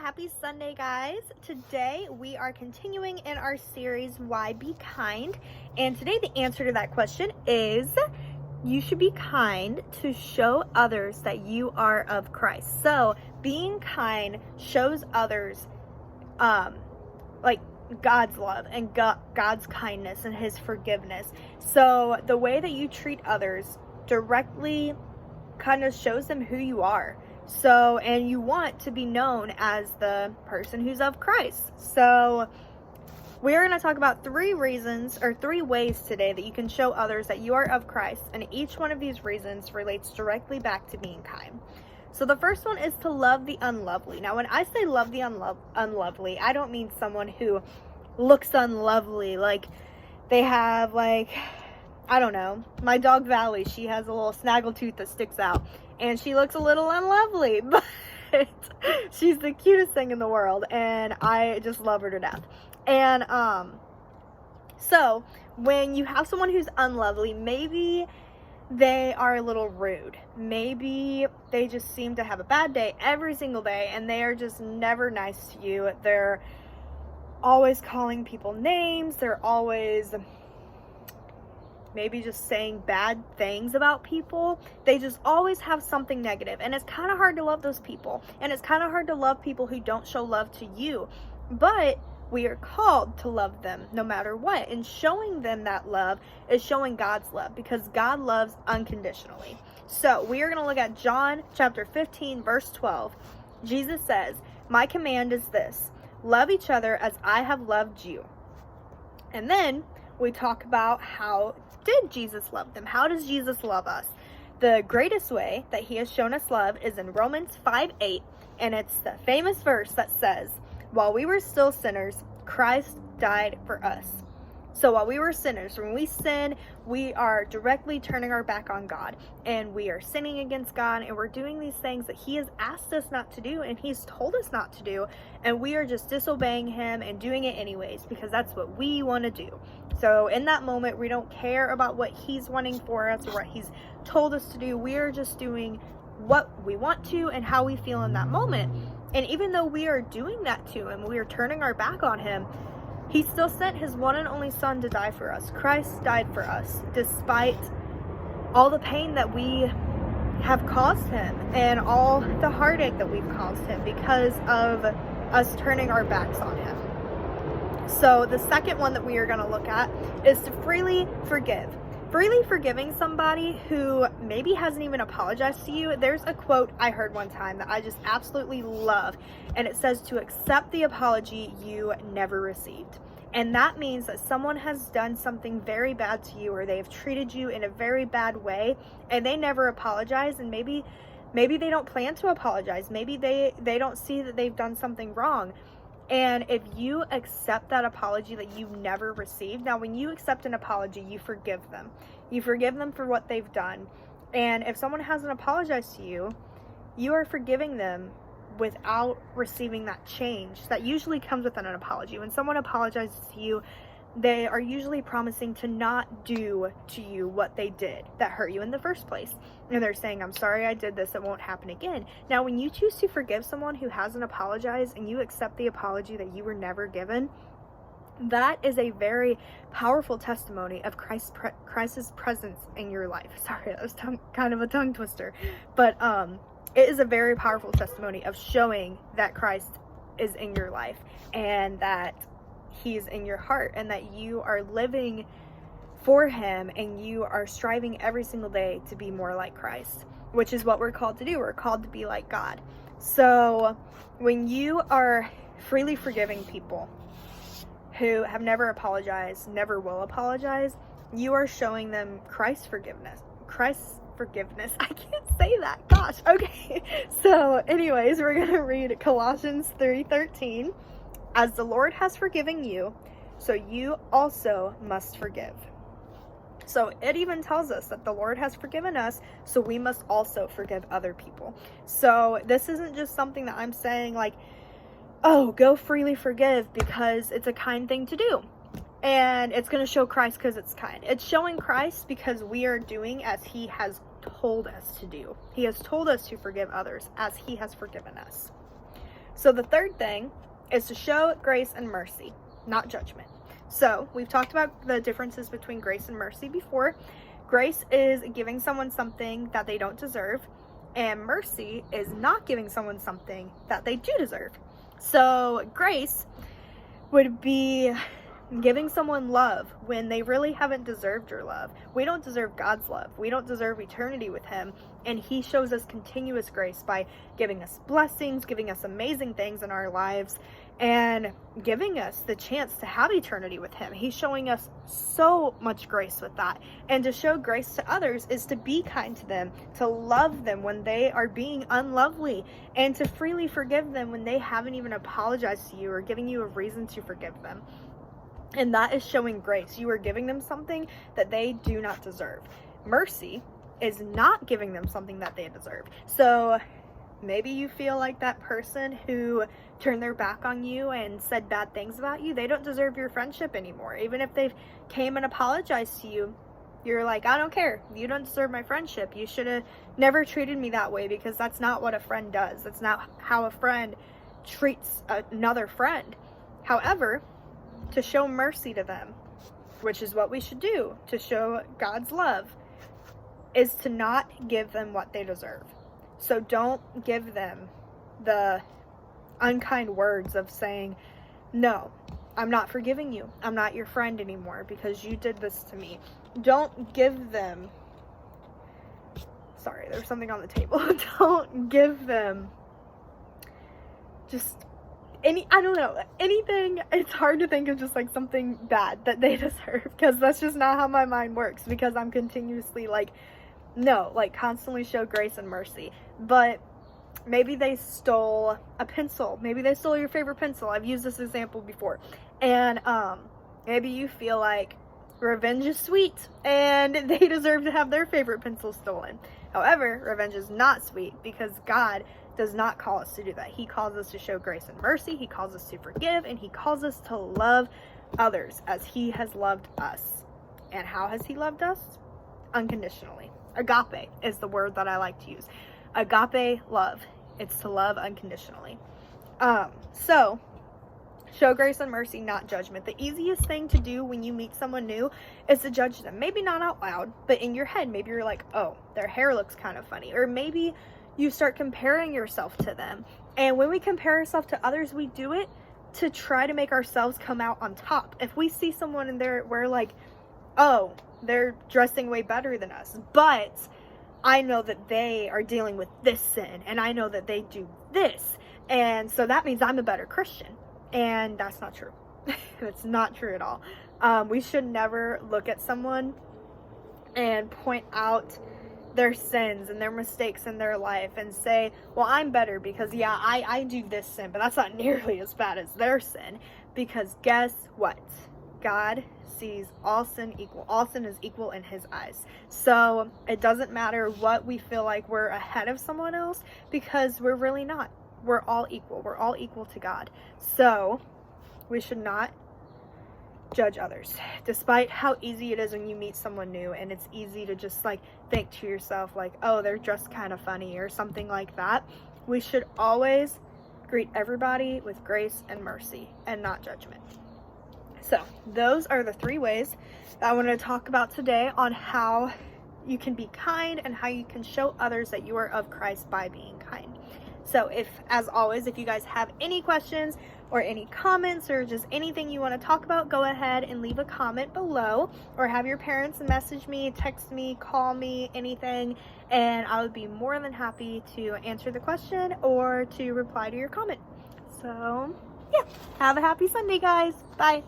Happy Sunday, guys. Today we are continuing in our series, Why Be Kind? And today the answer to that question is you should be kind to show others that you are of Christ. So being kind shows others like God's love and God's kindness and his forgiveness. So the way that you treat others directly kind of shows them who you are. So, and you want to be known as the person who's of Christ. So we're going to talk about three ways today that you can show others that you are of Christ. And each one of these reasons relates directly back to being kind. So the first one is to love the unlovely. Now, when I say love the unlovely, I don't mean someone who looks unlovely. Like they have I don't know, my dog Valley, she has a little snaggletooth that sticks out. And she looks a little unlovely, but she's the cutest thing in the world, and I just love her to death. And so when you have someone who's unlovely, maybe they are a little rude. Maybe they just seem to have a bad day every single day, and they are just never nice to you. They're always calling people names. They're always maybe just saying bad things about people. They just always have something negative, and it's kind of hard to love those people, and it's kind of hard to love people who don't show love to you. But we are called to love them no matter what, and showing them that love is showing God's love, because God loves unconditionally. So we are going to look at John chapter 15 verse 12. Jesus says, "My command is this: love each other as I have loved you." And then we talk about how did Jesus love them? How does Jesus love us? The greatest way that he has shown us love is in Romans 5:8, and it's the famous verse that says, "While we were still sinners, Christ died for us." So while we were sinners, when we sin, we are directly turning our back on God, and we are sinning against God, and we're doing these things that he has asked us not to do, and he's told us not to do, and we are just disobeying him and doing it anyways because that's what we want to do. So in that moment, we don't care about what he's wanting for us or what he's told us to do. We are just doing what we want to and how we feel in that moment. And even though we are doing that to him, we are turning our back on him, he still sent his one and only son to die for us. Christ died for us despite all the pain that we have caused him and all the heartache that we've caused him because of us turning our backs on him. So the second one that we are going to look at is to freely forgive. Freely forgiving somebody who maybe hasn't even apologized to you. There's a quote I heard one time that I just absolutely love, and it says to accept the apology you never received. And that means that someone has done something very bad to you, or they have treated you in a very bad way, and they never apologize, and maybe they don't plan to apologize. Maybe they don't see that they've done something wrong. And if you accept that apology that you never received, now when you accept an apology, you forgive them. You forgive them for what they've done. And if someone hasn't apologized to you, you are forgiving them without receiving that change. That usually comes with an apology. When someone apologizes to you, they are usually promising to not do to you what they did that hurt you in the first place. And they're saying, "I'm sorry I did this, it won't happen again." Now, when you choose to forgive someone who hasn't apologized and you accept the apology that you were never given, that is a very powerful testimony of Christ's presence in your life. Sorry, that was kind of a tongue twister. But it is a very powerful testimony of showing that Christ is in your life and that he's in your heart and that you are living for him and you are striving every single day to be more like Christ, which is what we're called to do. We're called to be like God. So when you are freely forgiving people who have never apologized, never will apologize, you are showing them Christ's forgiveness. I can't say that. Gosh. Okay. So anyways, we're going to read Colossians 3:13. "As the Lord has forgiven you, so you also must forgive." So it even tells us that the Lord has forgiven us, so we must also forgive other people. So this isn't just something that I'm saying like, oh, go freely forgive because it's a kind thing to do. And it's going to show Christ because it's kind. It's showing Christ because we are doing as he has told us to do. He has told us to forgive others as he has forgiven us. So the third thing is to show grace and mercy, not judgment. So we've talked about the differences between grace and mercy before. Grace is giving someone something that they don't deserve, and mercy is not giving someone something that they do deserve. So grace would be giving someone love when they really haven't deserved your love. We don't deserve God's love. We don't deserve eternity with him. And he shows us continuous grace by giving us blessings, giving us amazing things in our lives, and giving us the chance to have eternity with him. He's showing us so much grace with that. And to show grace to others is to be kind to them, to love them when they are being unlovely, and to freely forgive them when they haven't even apologized to you or giving you a reason to forgive them. And that is showing grace. You are giving them something that they do not deserve. Mercy is not giving them something that they deserve. So maybe you feel like that person who turned their back on you and said bad things about you, they don't deserve your friendship anymore. Even if they've came and apologized to you, you're like, I don't care. You don't deserve my friendship. You should have never treated me that way, because that's not what a friend does. That's not how a friend treats another friend. However, to show mercy to them, which is what we should do to show God's love, is to not give them what they deserve. So don't give them the unkind words of saying, no, I'm not forgiving you. I'm not your friend anymore because you did this to me. Don't give them, sorry, there's something on the table. Don't give them just I don't know, anything. It's hard to think of just like something bad that they deserve, because that's just not how my mind works, because I'm continuously like, no, like constantly show grace and mercy. But maybe they stole a pencil. Maybe they stole your favorite pencil. I've used this example before. And maybe you feel like revenge is sweet and they deserve to have their favorite pencil stolen. However, revenge is not sweet, because God does not call us to do that. He calls us to show grace and mercy. He calls us to forgive, and he calls us to love others as he has loved us. And how has he loved us? Unconditionally. Agape is the word that I like to use. Agape love. It's to love unconditionally. So show grace and mercy, not judgment. The easiest thing to do when you meet someone new is to judge them. Maybe not out loud, but in your head. Maybe you're like, oh, their hair looks kind of funny. Or maybe you start comparing yourself to them. And when we compare ourselves to others, we do it to try to make ourselves come out on top. If we see someone and we're like, oh, they're dressing way better than us, but I know that they are dealing with this sin, and I know that they do this, and so that means I'm a better Christian. And that's not true. It's not true at all. We should never look at someone and point out their sins and their mistakes in their life and say, well, I'm better because, yeah, I do this sin, but that's not nearly as bad as their sin. Because guess what? God sees all sin equal. All sin is equal in his eyes. So it doesn't matter what we feel like we're ahead of someone else, because we're really not. We're all equal. We're all equal to God. So we should not judge others, despite how easy it is when you meet someone new, and it's easy to just like think to yourself like, oh, they're dressed kind of funny or something like that. We should always greet everybody with grace and mercy and not judgment. So those are the 3 ways that I wanted to talk about today on how you can be kind and how you can show others that you are of Christ by being kind. So as always, if you guys have any questions or any comments or just anything you want to talk about, go ahead and leave a comment below, or have your parents message me, text me, call me, anything, and I would be more than happy to answer the question or to reply to your comment. So yeah, have a happy Sunday, guys. Bye.